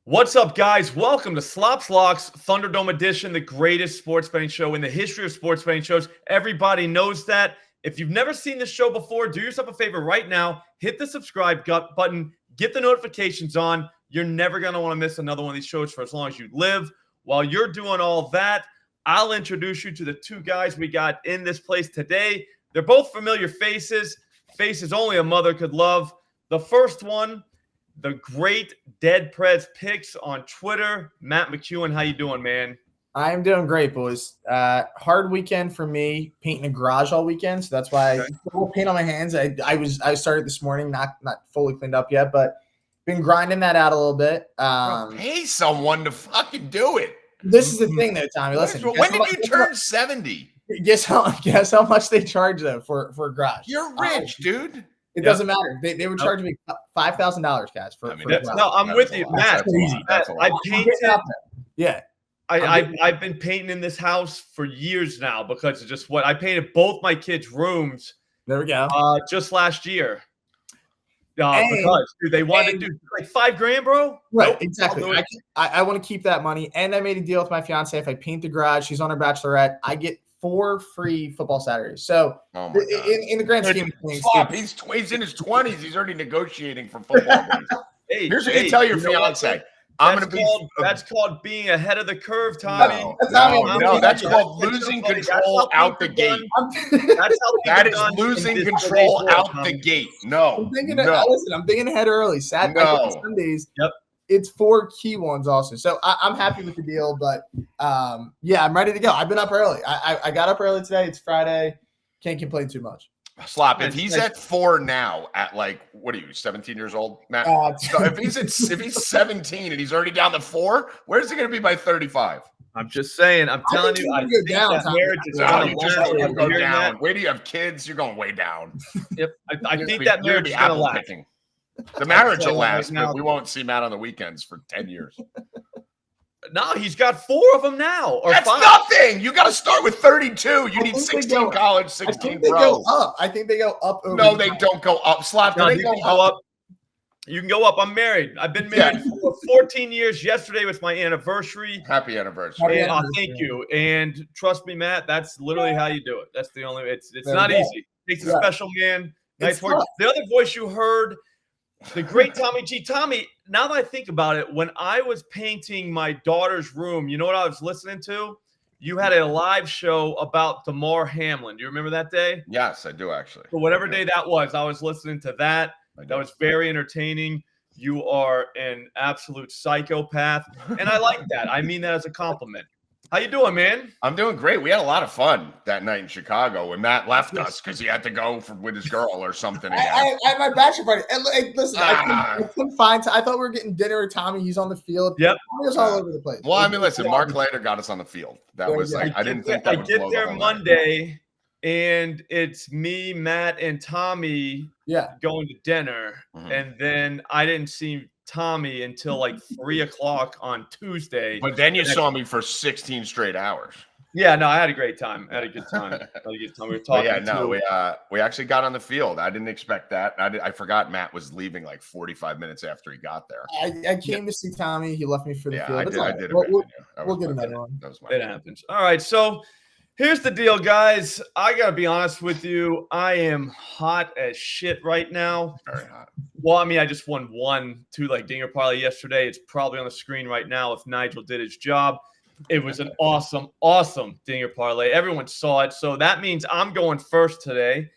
What's up, guys? Welcome to Slops Locks Thunderdome Edition, the greatest sports betting show in the history of sports betting shows. Everybody knows that. If you've never seen this show before, do yourself a favor right now. Hit the subscribe button. Get the notifications on. You're never going to want to miss another one of these shows for as long as you live. While you're doing all that, I'll introduce you to the two guys we got in this place today. They're both familiar faces only a mother could love. The first one, the great Dead Prez Picks on Twitter. Matt McCuen, how you doing, man? I'm doing great, boys. Hard weekend for me, painting a garage all weekend, so that's why I will paint on my hands. I started this morning, not fully cleaned up yet, but been grinding that out a little bit. Pay someone to fucking do it. This is the thing, though, Tommy. Listen, when did you turn 70? Guess how much they charge though for a garage? You're rich, dude. It doesn't matter. They would charge me $5,000, guys. I'm with you, Matt. I painted. Yeah. I've been painting in this house for years now because of just what I painted both my kids' rooms. There we go. Just last year. Because dude, they wanted to do like $5,000, bro. Right, exactly. I want to keep that money, and I made a deal with my fiance. If I paint the garage, she's on her bachelorette, I get 4 free football Saturdays. So in the grand scheme of things, he's in his 20s. He's already negotiating for football games. Here's what you tell your fiance. That's called being ahead of the curve, Tommy. No, that's called losing control out the gate. That is losing control out the gate. No, I'm thinking ahead early. Sundays. Yep. It's 4 key ones also. So I'm happy with the deal, but yeah, I'm ready to go. I've been up early. I got up early today. It's Friday. Can't complain too much. Slop, if he's at 4 now at like, what are you, 17 years old, Matt? So if he's 17 and he's already down to 4, where's he going to be by 35? I'm just saying. I'm telling you, I think that marriage is going to go down. Where do you have kids? You're going way down. Yep, I think that marriage is going to last. The marriage will last, but we won't see Matt on the weekends for 10 years. No, he's got 4 of them now. Or That's 5. Nothing. You got to start with 32. You need 16 college, 16 pro. I think they go up. No, they don't go up. Slap. No, they go up. You can go up. I'm married. I've been married for 14 years. Yesterday was my anniversary. Happy anniversary. Thank you. And trust me, Matt, that's literally how you do it. That's the only. It's not easy. It takes a special man. Nice work. The other voice you heard. The great Tommy G. Tommy, now that I think about it, when I was painting my daughter's room, you know what I was listening to? You had a live show about DeMar Hamlin. Do you remember that day? Yes, I do, actually. So whatever day that was, I was listening to that. That was very entertaining. You are an absolute psychopath, and I like that. I mean that as a compliment. How you doing, man? I'm doing great. We had a lot of fun that night in Chicago when Matt left us because he had to go with his girl or something. I had my bachelor party. And listen, I couldn't find. I thought we were getting dinner with Tommy. He's on the field. Yep. Tommy was all over the place. Well, I mean, listen, Mark later got us on the field. That was like I didn't think that would blow the whole Monday, and it's me, Matt, and Tommy. Going to dinner, and then I didn't see Tommy until like 3:00 on Tuesday. But then you saw me for 16 straight hours. Yeah, no, I had a great time. I had a good time. We were talking. We actually got on the field. I didn't expect that. I forgot Matt was leaving like 45 minutes after he got there. I came to see Tommy. He left me for the field. I did. We'll get another one. It happens. All right, so here's the deal, guys. I gotta be honest with you. I am hot as shit right now. Very hot. Well, I mean, I just won 2 dinger parlay yesterday. It's probably on the screen right now if Nigel did his job. It was an awesome dinger parlay. Everyone saw it. So that means I'm going first today.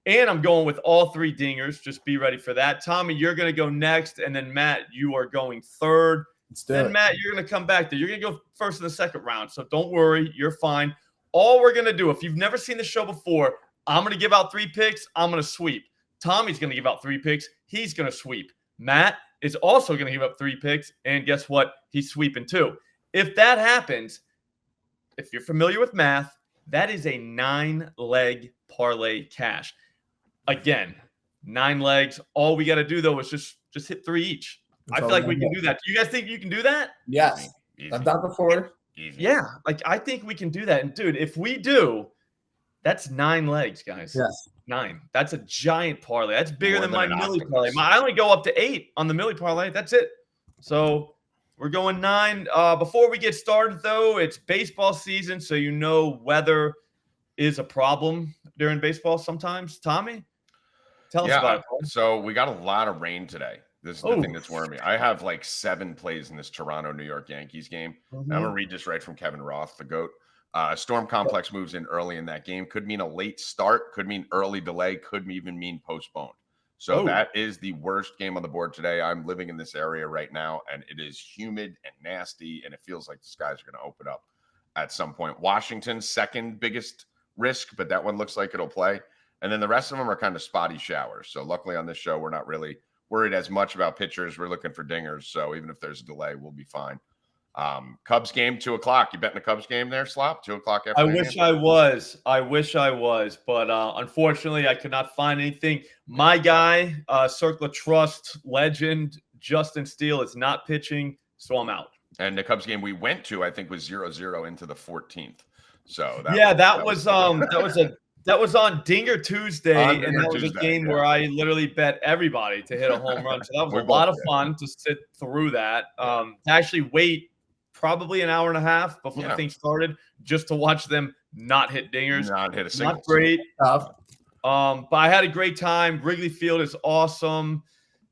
And I'm going with all 3 dingers. Just be ready for that. Tommy, you're going to go next. And then, Matt, you are going third. Then, Matt, you're going to come back there. You're going to go first in the second round. So don't worry. You're fine. All we're going to do, if you've never seen the show before, I'm going to give out 3 picks. I'm going to sweep. Tommy's going to give out 3 picks. He's going to sweep. Matt is also going to give up 3 picks. And guess what? He's sweeping too. If that happens, if you're familiar with math, that is a 9-leg parlay cash. Again, 9 legs. All we got to do, though, is just hit 3 each. I feel like we can do that. Do you guys think you can do that? Yes. I've done it before. Easy. Yeah. I think we can do that. And, dude, if we do, that's 9 legs, guys. Yes. 9. That's a giant parlay. That's bigger than my milli parlay. I only go up to 8 on the milli parlay. That's it. So We're going 9. Before we get started, though, it's baseball season, so weather is a problem during baseball sometimes. Tommy, tell us about it. So we got a lot of rain today. This is the thing that's worrying me. I have like 7 plays in this Toronto-New York Yankees game. Mm-hmm. I'm going to read this right from Kevin Roth, the GOAT. Storm complex moves in early in that game. Could mean a late start. Could mean early delay. Could even mean postponed. So that is the worst game on the board today. I'm living in this area right now, and it is humid and nasty, and it feels like the skies are going to open up at some point. Washington's second biggest risk, but that one looks like it'll play. And then the rest of them are kind of spotty showers. So luckily on this show, we're not really worried as much about pitchers. We're looking for dingers. So even if there's a delay, we'll be fine. Cubs game, 2:00. You betting a Cubs game there, Slop? 2:00 after. I wish I was, but unfortunately, I could not find anything. My guy, Circle of Trust legend Justin Steele is not pitching, so I'm out. And the Cubs game we went to, I think, was 0-0 into the 14th. So that was on Dinger Tuesday, that was a game where I literally bet everybody to hit a home run. So that was a lot of fun to sit through that. To actually wait probably an hour and a half before the thing started just to watch them not hit dingers. Not hit a single. Not great. But I had a great time. Wrigley Field is awesome.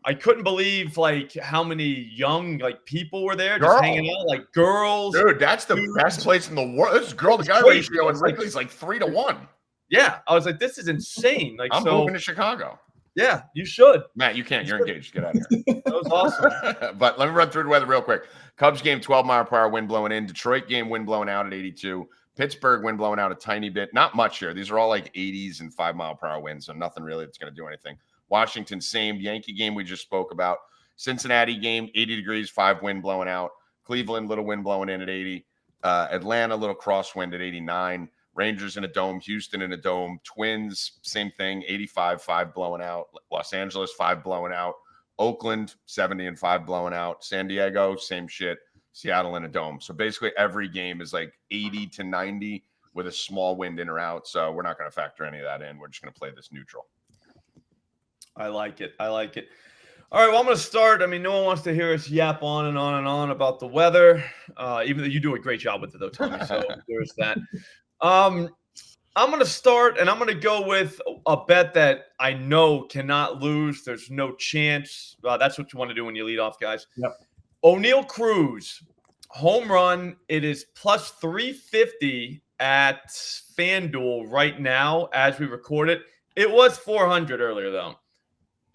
I couldn't believe how many young people were there just hanging out, girls. Dude, that's the best place in the world. This girl to guy ratio in Wrigley's 3-1. Yeah, I was like, this is insane. I'm moving to Chicago. Yeah, you should. Matt, you can't. You're engaged. Get out of here. That was awesome. But let me run through the weather real quick. Cubs game, 12-mile-per-hour wind blowing in. Detroit game, wind blowing out at 82. Pittsburgh wind blowing out a tiny bit. Not much here. These are all 80s and 5-mile-per-hour winds, so nothing really that's going to do anything. Washington, same. Yankee game we just spoke about. Cincinnati game, 80 degrees, 5 wind blowing out. Cleveland, little wind blowing in at 80. Atlanta, little crosswind at 89. Rangers in a dome, Houston in a dome, Twins, same thing, 85, 5 blowing out. Los Angeles, 5 blowing out. Oakland, 70 and 5 blowing out. San Diego, same shit. Seattle in a dome. So basically every game is 80 to 90 with a small wind in or out. So we're not going to factor any of that in. We're just going to play this neutral. I like it. All right, well, I'm going to start. No one wants to hear us yap on and on and on about the weather, even though you do a great job with it, though, Tommy. So there's that. I'm going to start, and I'm going to go with a bet that I know cannot lose. There's no chance. That's what you want to do when you lead off, guys. Yep. O'Neal Cruz, home run. It is plus 350 at FanDuel right now as we record it. It was 400 earlier, though.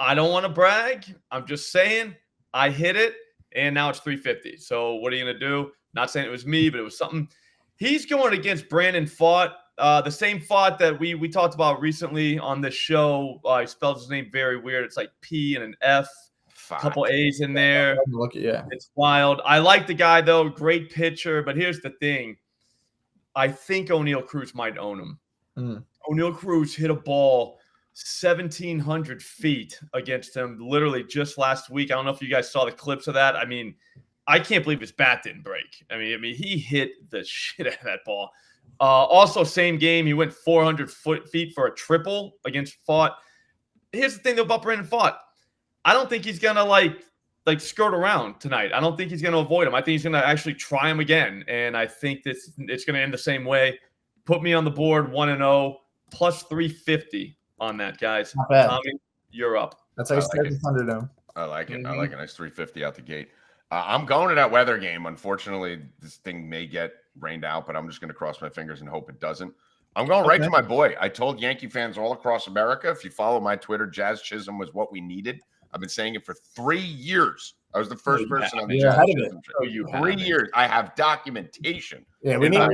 I don't want to brag. I'm just saying I hit it, and now it's 350. So what are you going to do? Not saying it was me, but it was something. He's going against Brandon Pfaadt, the same Pfaadt that we talked about recently on this show. He spells his name very weird. It's like P and an F, a couple A's in there. It's wild. I like the guy, though. Great pitcher. But here's the thing. I think O'Neal Cruz might own him. O'Neal Cruz hit a ball 1,700 feet against him literally just last week. I don't know if you guys saw the clips of that. I can't believe his bat didn't break. He hit the shit out of that ball. Also, same game, he went 400 feet for a triple against Pfaadt. Here's the thing though about Brandon Pfaadt. I don't think he's gonna skirt around tonight. I don't think he's gonna avoid him. I think he's gonna actually try him again, and I think it's gonna end the same way. Put me on the board 1-0 plus 350 on that, guys. Not bad. Tommy, you're up. That's how you start the Thunderdome. I like it. I like a nice 350 out the gate. I'm going to that weather game. Unfortunately, this thing may get rained out, but I'm just going to cross my fingers and hope it doesn't. I'm going right to my boy. I told Yankee fans all across America, if you follow my Twitter, Jazz Chisholm was what we needed. I've been saying it for 3 years. I was the first person on the Jazz Chisholm show. 3 years. I have documentation. Yeah, we need a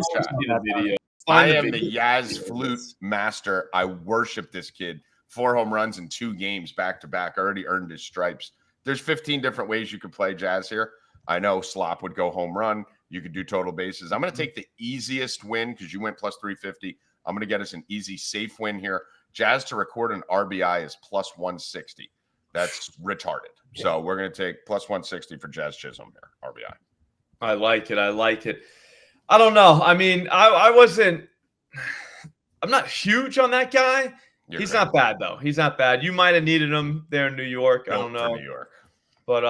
video. I am the Yaz flute master. I worship this kid. 4 home runs in 2 games back-to-back. Already earned his stripes. There's 15 different ways you could play Jazz here. I know Slop would go home run. You could do total bases. I'm going to take the easiest win because you went plus 350. I'm going to get us an easy, safe win here. Jazz to record an RBI is plus 160. That's retarded. So we're going to take plus 160 for Jazz Chisholm here, RBI. I like it. I don't know. I wasn't – I'm not huge on that guy. He's not bad, though. He's not bad. You might have needed him there in New York. I don't know. New York. But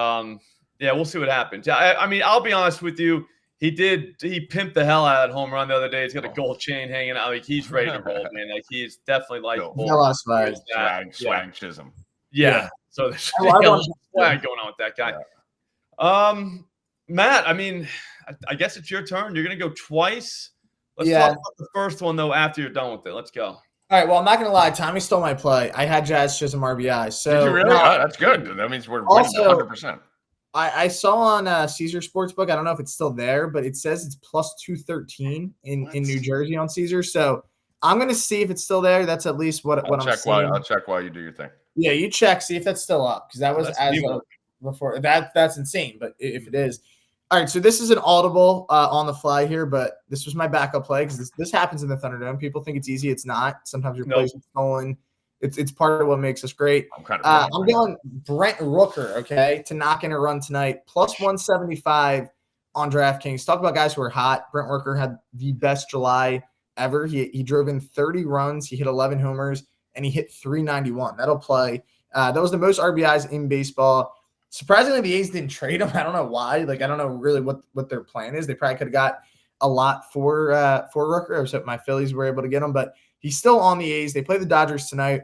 Yeah, we'll see what happens. I mean, I'll be honest with you. He pimped the hell out of that home run the other day. He's got a gold chain hanging out. Like, he's ready to roll, man. Like, he's definitely likable. Swag chism. Yeah. So there's swag going on with that guy. Yeah. Matt, I mean, I guess it's your turn. You're going to go twice. Let's talk about the first one, though, after you're done with it. Let's go. All right. Well, I'm not going to lie. Tommy stole my play. I had Jazz Chisholm RBI. So did you really? That's good. That means we're winning 100%. I saw on Caesar Sportsbook, I don't know if it's still there, but it says it's plus 213 in New Jersey on Caesar. So I'm going to see if it's still there. That's at least what I'm seeing. I'll check while you do your thing. Yeah, you check, see if that's still up, because that was before. That's insane, but if it is. All right, so this is an audible on the fly here, but this was my backup play because this happens in the Thunderdome. People think it's easy. It's not. Sometimes your plays are stolen. It's part of what makes us great. I'm going Brent Rooker, okay, to knock in a run tonight, plus 175 on DraftKings. Talk about guys who are hot. Brent Rooker had the best July ever. He drove in 30 runs. He hit 11 homers, and he hit 391. That'll play. That was the most RBIs in baseball. Surprisingly, the A's didn't trade him. I don't know why. Like, I don't know really what their plan is. They probably could have got a lot for Rooker. I was hoping my Phillies were able to get him, but he's still on the A's. They play the Dodgers tonight.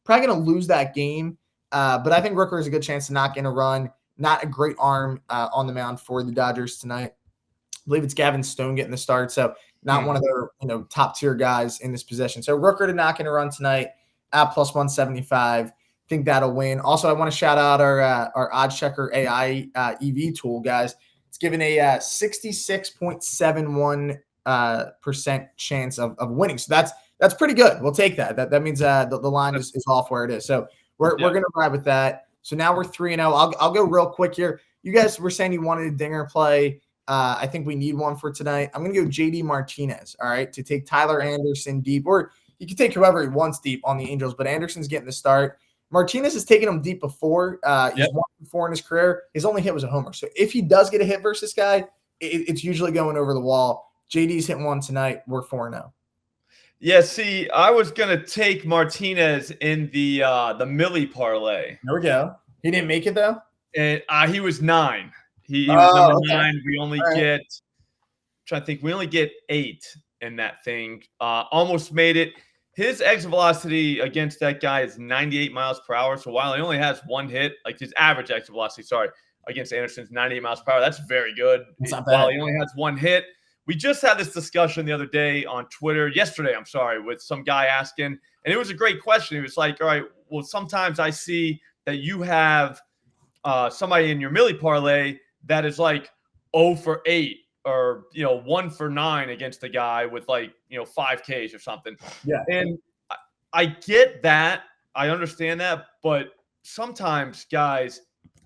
Probably going to lose that game, but I think Rooker has a good chance to knock in a run. Not a great arm on the mound for the Dodgers tonight. I believe it's Gavin Stone getting the start, so not one of their top-tier guys in this position. So Rooker to knock in a run tonight at plus 175. Think that'll win. Also, I want to shout out our odds checker AI EV tool, guys. It's given a 66.71% chance of winning. So that's pretty good. We'll take that. That means the line is off where it is. So we're gonna ride with that. So now we're 3-0. I'll go real quick here. You guys were saying you wanted a dinger play. I think we need one for tonight. I'm gonna go JD Martinez. All right, to take Tyler Anderson deep, or you can take whoever he wants deep on the Angels. But Anderson's getting the start. Martinez has taken him deep before. He's 1-4 in his career. His only hit was a homer. So if he does get a hit versus this guy, it's usually going over the wall. JD's hitting one tonight. We're 4-0. Yeah, see, I was gonna take Martinez in the Millie parlay. There we go. He didn't make it though. And he was 9. He was number 9. We only get. I'm trying to think. We only get 8 in that thing. Almost made it. His exit velocity against that guy is 98 miles per hour. So while he only has one hit, like his average exit velocity, against Anderson's 98 miles per hour, that's very good. It's not bad. While he only has one hit. We just had this discussion the other day on Twitter, yesterday, with some guy asking, and it was a great question. He was like, all right, well, sometimes I see that you have somebody in your Millie parlay that is like 0 for 8 or 1 for 9 against the guy with 5 Ks or something. Yeah. And I get that. I understand that. But sometimes guys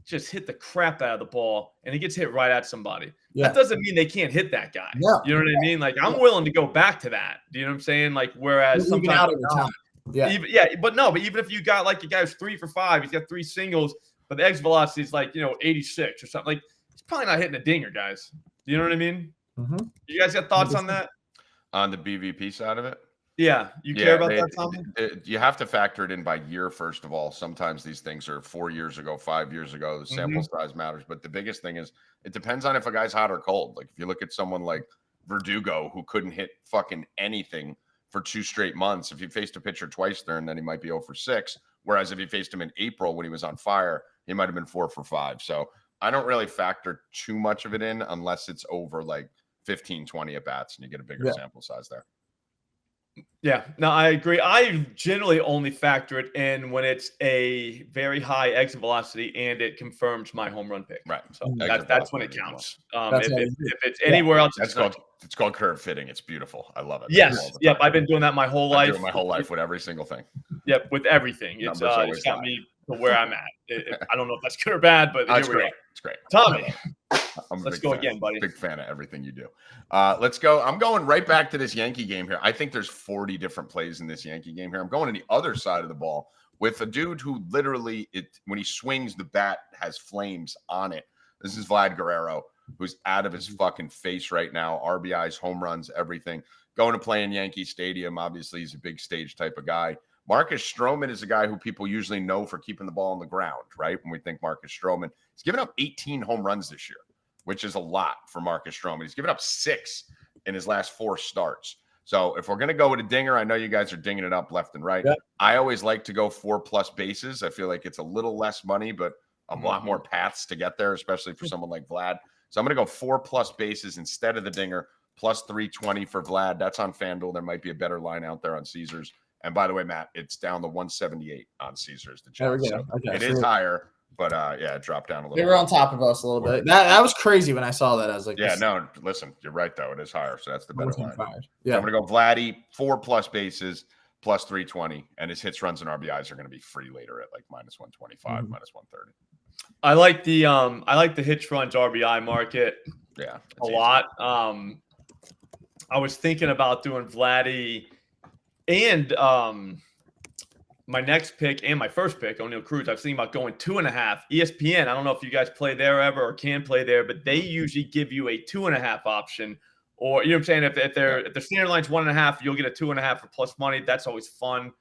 just hit the crap out of the ball and he gets hit right at somebody. Yeah. That doesn't mean they can't hit that guy. Yeah. You know what I mean? Like, I'm willing to go back to that. Do you know what I'm saying? Like, whereas sometimes but even if you got like a guy who's 3 for 5, he's got 3 singles, but the exit velocity is 86 or something. Like, he's probably not hitting a dinger, guys. Do you know what I mean? Mm-hmm. You guys got thoughts on that? On the BVP side of it? Yeah. You care about that, Tommy? You have to factor it in by year, first of all. Sometimes these things are 4 years ago, 5 years ago. The sample size matters. But the biggest thing is it depends on if a guy's hot or cold. Like, if you look at someone like Verdugo, who couldn't hit fucking anything for 2 straight months, if he faced a pitcher twice during, then he might be 0 for 6. Whereas if he faced him in April when he was on fire, he might have been 4 for 5. So I don't really factor too much of it in unless it's over like 15, 20 at bats and you get a bigger sample size there. Yeah, no, I agree. I generally only factor it in when it's a very high exit velocity and it confirms my home run pick. Right. So that's when it counts. If it's anywhere else, it's called curve fitting. It's beautiful. I love it. Yes. Yep. I've been doing that my whole life. My whole life with every single thing. Yep. With everything. It's got me to where I'm at. I don't know if that's good or bad, but it's great. It's great. Tommy, let's go again, buddy. Big fan of everything you do. Let's go. I'm going right back to this Yankee game here. I think there's 40 different plays in this Yankee game here. I'm going to the other side of the ball with a dude who literally, when he swings, the bat has flames on it. This is Vlad Guerrero, who's out of his fucking face right now. RBIs, home runs, everything. Going to play in Yankee Stadium. Obviously, he's a big stage type of guy. Marcus Stroman is a guy who people usually know for keeping the ball on the ground, right? When we think Marcus Stroman, he's given up 18 home runs this year, which is a lot for Marcus Stroman. He's given up 6 in his last 4 starts. So if we're going to go with a dinger, I know you guys are dinging it up left and right. Yep. I always like to go 4+ bases. I feel like it's a little less money, but a lot more paths to get there, especially for someone like Vlad. So I'm going to go 4+ bases instead of the dinger, plus 320 for Vlad. That's on FanDuel. There might be a better line out there on Caesars. And by the way, Matt, it's down to 178 on Caesars. There we go. So it is higher, but yeah, it dropped down a little. They were on top of us a little bit. That was crazy when I saw that. I was like, yeah, no, listen, you're right though. It is higher, so that's the better line. Yeah, so I'm gonna go Vladdy 4+ bases plus 320, and his hits, runs, and RBIs are gonna be free later at like -125, -130. I like the hits, runs, RBI market. Yeah, a lot. I was thinking about doing Vladdy and my next pick and my first pick, O'Neal Cruz. I was thinking about going 2.5. ESPN, I don't know if you guys play there ever or can play there, but they usually give you a 2.5 option. Or, you know what I'm saying? If the standard line's 1.5, you'll get a 2.5 for plus money. That's always fun.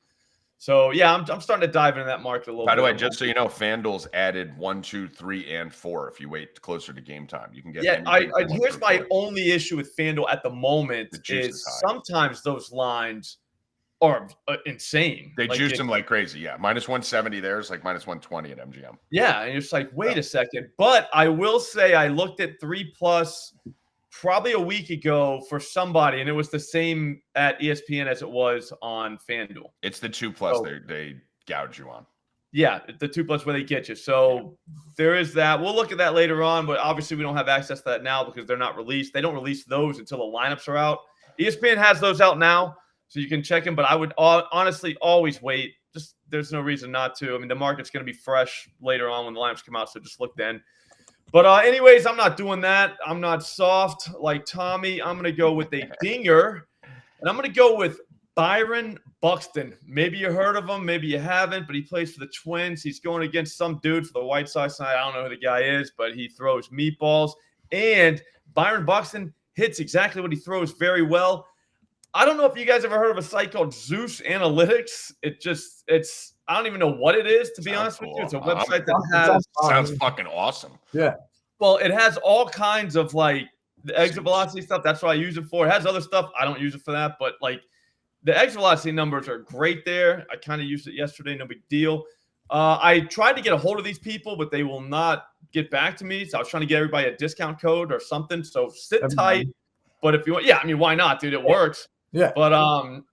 So, yeah, I'm starting to dive into that market a little bit. By the way, just so you know, FanDuel's added 1, 2, 3, and 4 if you wait closer to game time. You can get here's my only issue with FanDuel at the moment is sometimes those lines are insane. They juice them like crazy. Yeah, -170 there's like -120 at MGM. Yeah, and you're just like, wait a second. But I will say I looked at 3+ probably a week ago for somebody, and it was the same at ESPN as it was on FanDuel. It's the 2+ they gouge you on. Yeah, the 2+ where they get you. So there is that. We'll look at that later on, but obviously we don't have access to that now because they're not released. They don't release those until the lineups are out. ESPN has those out now, so you can check them, but I would honestly always wait. Just there's no reason not to. I mean, the market's going to be fresh later on when the lineups come out, so just look then. But anyways, I'm not doing that. I'm not soft like Tommy. I'm going to go with a dinger, and I'm going to go with Byron Buxton. Maybe you heard of him, maybe you haven't, but he plays for the Twins. He's going against some dude for the White Sox tonight. I don't know who the guy is, but he throws meatballs. And Byron Buxton hits exactly what he throws very well. I don't know if you guys ever heard of a site called Zeus Analytics. It's I don't even know what it is, to be honest with you. It's a website that sounds fucking awesome. Yeah. Well, it has all kinds of like the exit velocity stuff. That's what I use it for. It has other stuff. I don't use it for that, but like the exit velocity numbers are great there. I kind of used it yesterday. No big deal. I tried to get a hold of these people, but they will not get back to me. So I was trying to get everybody a discount code or something. So sit tight. But if you want, I mean, why not, dude? It works. Yeah. But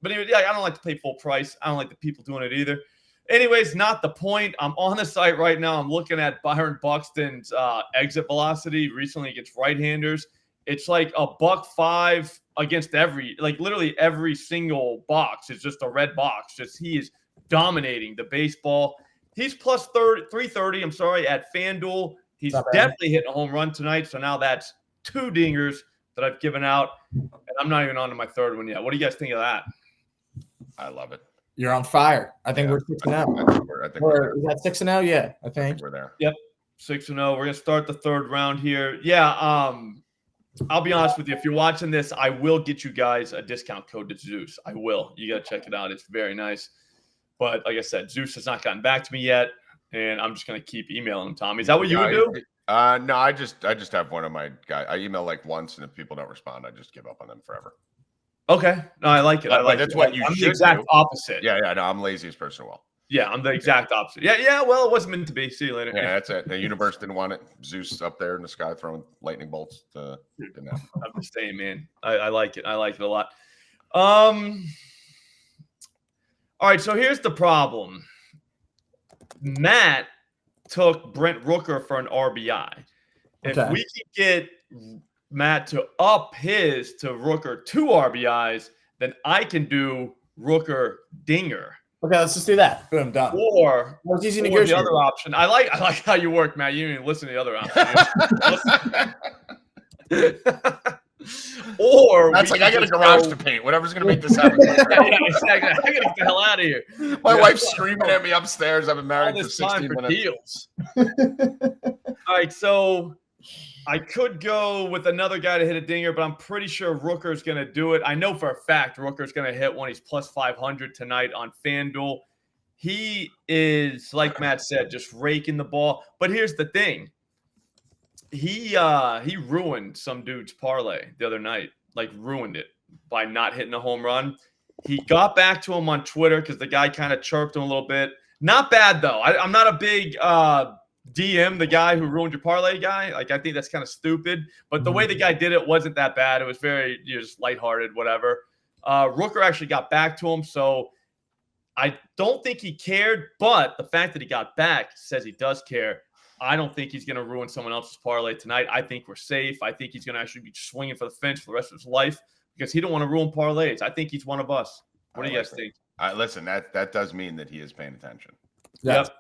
anyway, yeah, I don't like to pay full price. I don't like the people doing it either. Anyways, not the point. I'm on the site right now. I'm looking at Byron Buxton's exit velocity recently against right-handers. It's like $1.05 against literally every single box. It's just a red box. He is dominating the baseball. He's plus 330, at FanDuel. He's definitely hitting a home run tonight. So now that's 2 dingers that I've given out. And I'm not even on to my third one yet. What do you guys think of that? I love it. You're on fire. I think we're 6-0. I think we're is that 6-0? Yeah, I think we're there. Yep, 6-0. We're gonna start the third round here. Yeah. I'll be honest with you. If you're watching this, I will get you guys a discount code to Zeus. I will. You gotta check it out. It's very nice. But like I said, Zeus has not gotten back to me yet, and I'm just gonna keep emailing him. Tommy, is that what you would do? No, I just have one of my guys. I email like once, and if people don't respond, I just give up on them forever. Okay. No, I like it. That's what you should do. I'm the exact opposite. Yeah. No, I'm laziest person. Well. Yeah, I'm the exact opposite. Yeah. Well, it wasn't meant to be. See you later. Yeah, that's it. The universe didn't want it. Zeus up there in the sky throwing lightning bolts. I'm just saying, man. I like it. I like it a lot. All right. So here's the problem. Matt took Brent Rooker for an RBI. If we can get Matt to up his to Rooker 2 RBIs, then I can do Rooker dinger. Okay, let's just do that. Boom, done. Or easy the other option. I like how you work, Matt. You didn't even listen to the other option. Or that's like I got a garage to paint. Whatever's gonna make this happen. Yeah, exactly. I gotta get the hell out of here. My wife's screaming at me upstairs. I've been married for 16 minutes. Deals. All right, so I could go with another guy to hit a dinger, but I'm pretty sure Rooker's going to do it. I know for a fact Rooker's going to hit one. He's plus 500 tonight on FanDuel. He is, like Matt said, just raking the ball. But here's the thing. He ruined some dude's parlay the other night, like ruined it by not hitting a home run. He got back to him on Twitter because the guy kind of chirped him a little bit. Not bad, though. I'm not a big DM the guy who ruined your parlay guy. Like, I think that's kind of stupid. But the way the guy did it wasn't that bad. It was very just lighthearted, whatever. Rooker actually got back to him, so I don't think he cared. But the fact that he got back says he does care. I don't think he's going to ruin someone else's parlay tonight. I think we're safe. I think he's going to actually be swinging for the fence for the rest of his life because he don't want to ruin parlays. I think he's one of us. What do you guys think? Listen, that does mean that he is paying attention. Yep.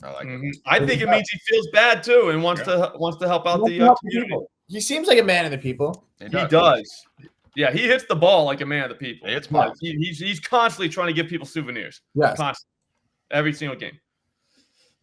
I like it. I think it means he feels bad too and wants to help out the community. He seems like a man of the people. He does. Yeah, he hits the ball like a man of the people. It's fun. He's constantly trying to give people souvenirs. Yes. Constantly. Every single game.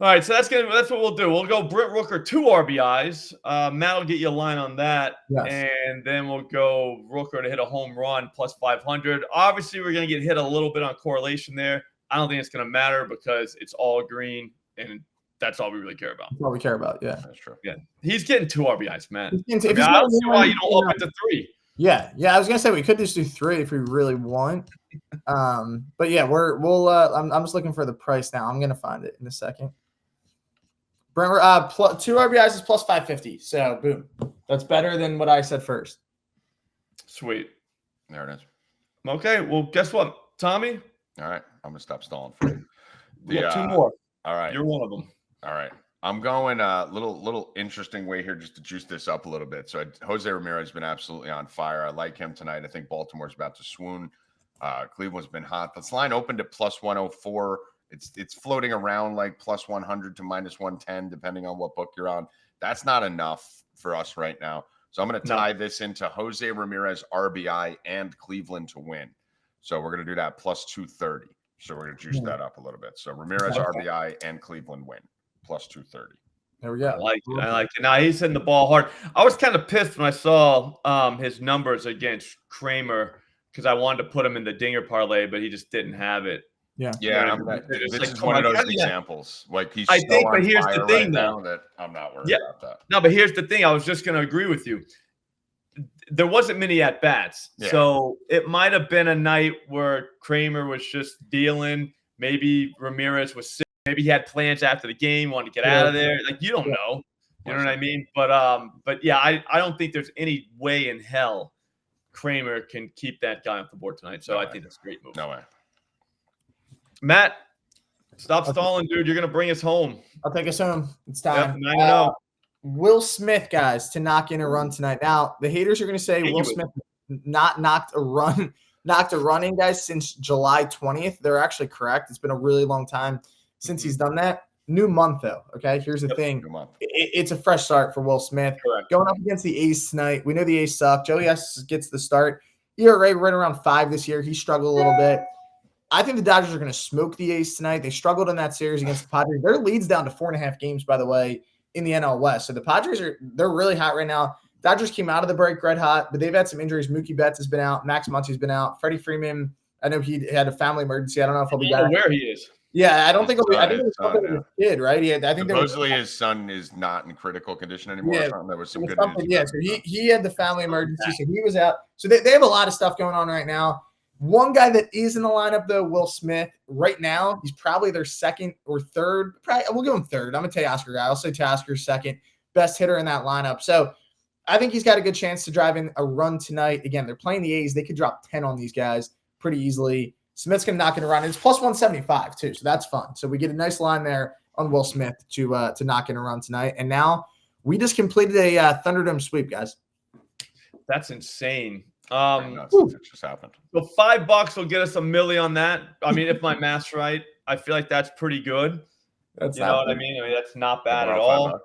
All right, so that's what we'll do. We'll go Brent Rooker 2 RBIs. Matt will get you a line on that. Yes. And then we'll go Rooker to hit a home run plus 500. Obviously, we're going to get hit a little bit on correlation there. I don't think it's going to matter because it's all green, and that's all we really care about. That's all we care about, yeah. That's true. Yeah, he's getting 2 RBIs, man. I don't see why you don't up it to 3. Yeah. I was gonna say we could just do 3 if we really want. But yeah, we'll. I'm just looking for the price now. I'm gonna find it in a second. Brent, 2 RBIs is plus 550. So boom, that's better than what I said first. Sweet. There it is. Okay. Well, guess what, Tommy? All right, I'm gonna stop stalling for you. We have 2 more. All right, you're one of them. All right. I'm going a little interesting way here just to juice this up a little bit. So Jose Ramirez has been absolutely on fire. I like him tonight. I think Baltimore's about to swoon. Cleveland's been hot. This line opened at plus 104. It's floating around like plus 100 to minus 110, depending on what book you're on. That's not enough for us right now. So I'm going to tie this into Jose Ramirez RBI and Cleveland to win. So we're going to do that plus 230. So we're going to juice that up a little bit. So Ramirez RBI and Cleveland win. Plus 230. There we go. I like it. Now he's hitting the ball hard. I was kind of pissed when I saw his numbers against Kramer because I wanted to put him in the dinger parlay, but he just didn't have it. Yeah. This is one of those examples. Like he's but here's the thing, though, that I'm not worried about that. No, but here's the thing. I was just going to agree with you. There wasn't many at bats, so it might have been a night where Kramer was just dealing. Maybe Ramirez was sick. Maybe he had plans after the game, wanted to get out of there. Like, you don't know. You know what I mean? But yeah, I don't think there's any way in hell Kramer can keep that guy off the board tonight. So I think that's a great move. No way. Matt, stop stalling, dude. You're going to bring us home. I'll take us home. It's time. Yep, 9-0. Will Smith, guys, to knock in a run tonight. Now, the haters are going to say Will Smith not knocked a run in, guys, since July 20th. They're actually correct. It's been a really long time since he's done that. New month, though. Okay, here's the thing. It's a fresh start for Will Smith. Correct. Going up against the A's tonight. We know the A's suck. Joey S gets the start. ERA right around 5 this year. He struggled a little bit. I think the Dodgers are going to smoke the A's tonight. They struggled in that series against the Padres. Their lead's down to 4.5 games, by the way, in the NL West. So the Padres they're really hot right now. Dodgers came out of the break red hot, but they've had some injuries. Mookie Betts has been out. Max Muncy's been out. Freddie Freeman, I know he had a family emergency. I don't know if he'll be back. Where he is. Yeah, I don't think he'll be. I think it's something with his kid, right? I think supposedly his son is not in critical condition anymore. Yeah, there was some good news. Yeah, so he had the family emergency, so he was out. So they have a lot of stuff going on right now. One guy that is in the lineup, though, Will Smith, right now, he's probably their second or third. We'll give him third. I'm a Teoscar guy. I'll say Teoscar's second best hitter in that lineup. So I think he's got a good chance to drive in a run tonight. Again, they're playing the A's. They could drop 10 on these guys pretty easily. Smith's going to knock it around. It's plus 175, too, so that's fun. So we get a nice line there on Will Smith to knock in a run tonight. And now we just completed a Thunderdome sweep, guys. That's insane. It just happened. So $5 will get us $1 million on that. I mean, if my math's right, I feel like that's pretty good. That's you know what I mean? That's not bad at all.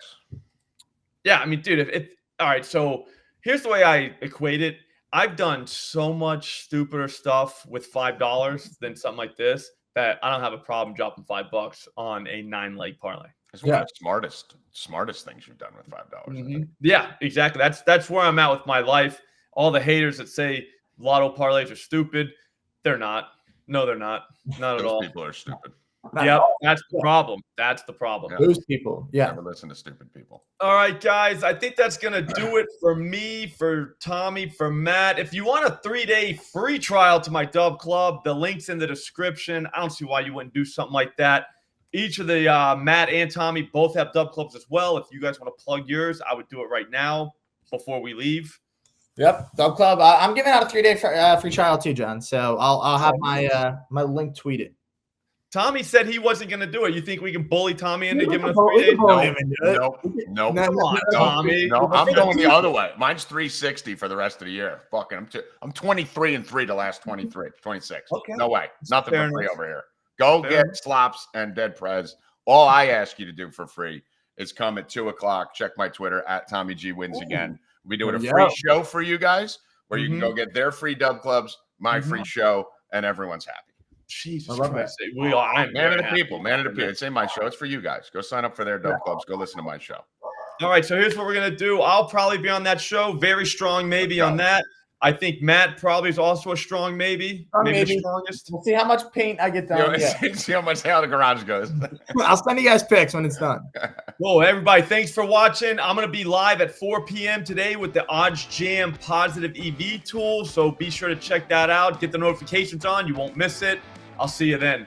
Yeah, I mean, dude, if all right, so here's the way I equate it. I've done so much stupider stuff with $5 than something like this that I don't have a problem dropping $5 on a 9-leg parlay. It's one of the smartest things you've done with $5. Mm-hmm. Yeah, exactly. That's where I'm at with my life. All the haters that say lotto parlays are stupid, they're not. No, they're not. Not at all. Those people are stupid. Yep, that's the problem. That's the problem. Those people, yeah. Never listen to stupid people. All right, guys. I think that's going to do it for me, for Tommy, for Matt. If you want a 3-day free trial to my Dub Club, the link's in the description. I don't see why you wouldn't do something like that. Each of the Matt and Tommy both have Dub Clubs as well. If you guys want to plug yours, I would do it right now before we leave. Yep, Dub Club. I'm giving out a 3-day free trial too, John. So I'll have my link tweeted. Tommy said he wasn't going to do it. You think we can bully Tommy into giving us 3 days? Nope. Come on, Tommy. No, I'm going the other way. Mine's 360 for the rest of the year. Fucking, I'm 23-3 the last 26. Okay. No way. Nothing for free over here. Go Fair get slops and dead prez. All I ask you to do for free is come at 2:00. Check my Twitter at Tommy G Wins again. We'll be doing a free show for you guys where you can go get their free Dub Clubs, my free show, and everyone's happy. Jesus Christ. I'm man of the people. It's in my show. It's for you guys. Go sign up for their Dub Clubs. Go listen to my show. All right, so here's what we're going to do. I'll probably be on that show. Very strong maybe on that. I think Matt probably is also a strong maybe. Maybe the strongest. We'll see how much paint I get done. See how the garage goes. I'll send you guys pics when it's done. Well, everybody, thanks for watching. I'm going to be live at 4 p.m. today with the Odds Jam Positive EV tool. So be sure to check that out. Get the notifications on. You won't miss it. I'll see you then.